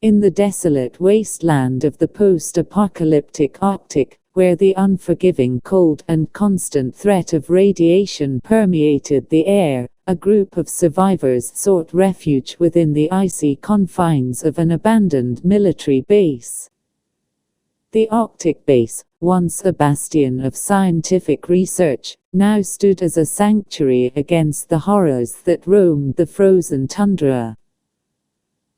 In the desolate wasteland of the post-apocalyptic Arctic, where the unforgiving cold and constant threat of radiation permeated the air, a group of survivors sought refuge within the icy confines of an abandoned military base. The Arctic base, once a bastion of scientific research, now stood as a sanctuary against the horrors that roamed the frozen tundra.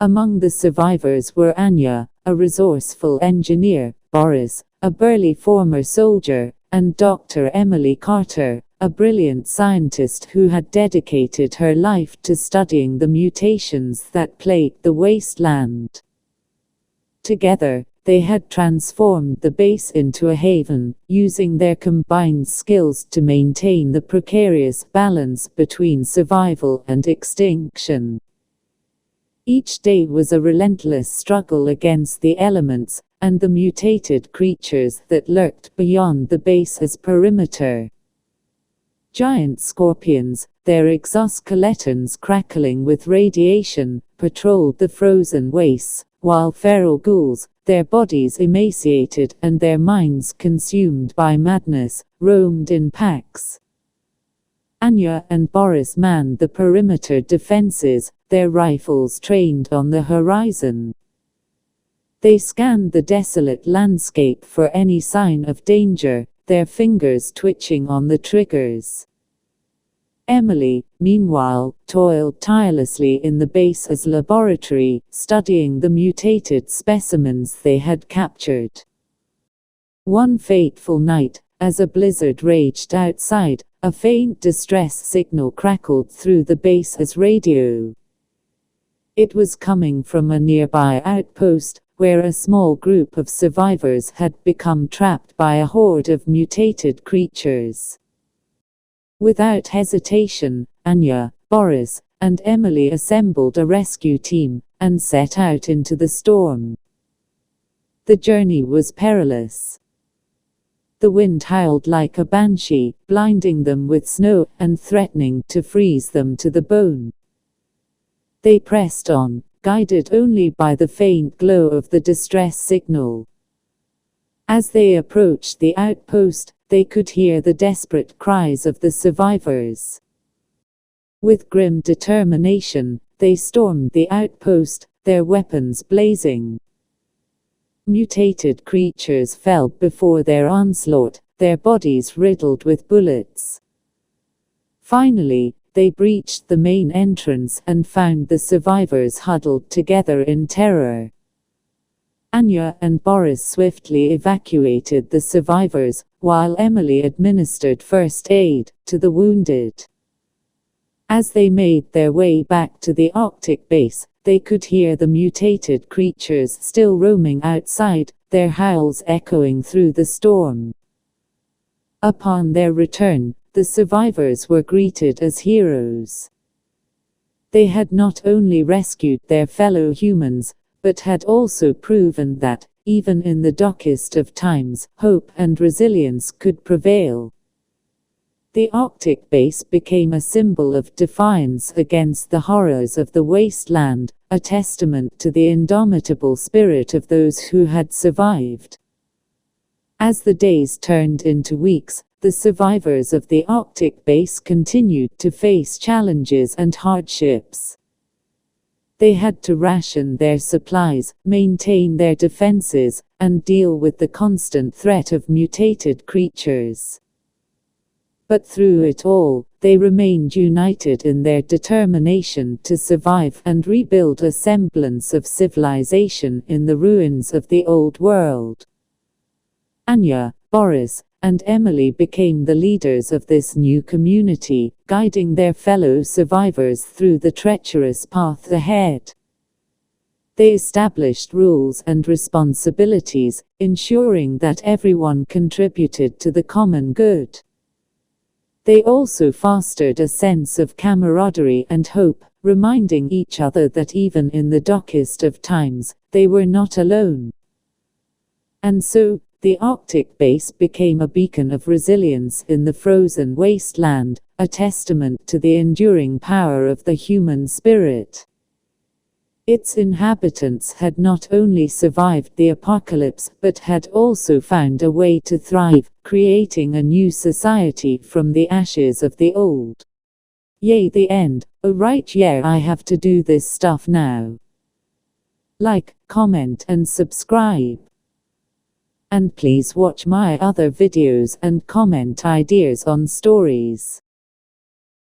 Among the survivors were Anya, a resourceful engineer, Boris, a burly former soldier, and Dr. Emily Carter, a brilliant scientist who had dedicated her life to studying the mutations that plagued the wasteland. Together, they had transformed the base into a haven, using their combined skills to maintain the precarious balance between survival and extinction. Each day was a relentless struggle against the elements, and the mutated creatures that lurked beyond the base's perimeter. Giant scorpions, their exoskeletons crackling with radiation, patrolled the frozen wastes, while feral ghouls, their bodies emaciated and their minds consumed by madness, roamed in packs. Anya and Boris manned the perimeter defenses, their rifles trained on the horizon. They scanned the desolate landscape for any sign of danger, their fingers twitching on the triggers. Emily, meanwhile, toiled tirelessly in the base's laboratory, studying the mutated specimens they had captured. One fateful night, as a blizzard raged outside, a faint distress signal crackled through the base's radio. It was coming from a nearby outpost, where a small group of survivors had become trapped by a horde of mutated creatures. Without hesitation, Anya, Boris, and Emily assembled a rescue team, and set out into the storm. The journey was perilous. The wind howled like a banshee, blinding them with snow and threatening to freeze them to the bone. They pressed on, guided only by the faint glow of the distress signal. As they approached the outpost, they could hear the desperate cries of the survivors. With grim determination, they stormed the outpost, their weapons blazing. Mutated creatures fell before their onslaught, their bodies riddled with bullets. Finally, they breached the main entrance and found the survivors huddled together in terror. Anya and Boris swiftly evacuated the survivors, while Emily administered first aid to the wounded. As they made their way back to the Arctic base, they could hear the mutated creatures still roaming outside, their howls echoing through the storm. Upon their return, the survivors were greeted as heroes. They had not only rescued their fellow humans, but had also proven that, even in the darkest of times, hope and resilience could prevail. The Arctic base became a symbol of defiance against the horrors of the wasteland, a testament to the indomitable spirit of those who had survived. As the days turned into weeks, the survivors of the Arctic base continued to face challenges and hardships. They had to ration their supplies, maintain their defenses, and deal with the constant threat of mutated creatures. But through it all, they remained united in their determination to survive and rebuild a semblance of civilization in the ruins of the old world. Anya, Boris, and Emily became the leaders of this new community, guiding their fellow survivors through the treacherous path ahead. They established rules and responsibilities, ensuring that everyone contributed to the common good. They also fostered a sense of camaraderie and hope, reminding each other that even in the darkest of times, they were not alone. And so, the Arctic base became a beacon of resilience in the frozen wasteland, a testament to the enduring power of the human spirit. Its inhabitants had not only survived the apocalypse but had also found a way to thrive, creating a new society from the ashes of the old. Yay, the end. Oh right, yeah, I have to do this stuff now. Like, comment and subscribe. And please watch my other videos and comment ideas on stories.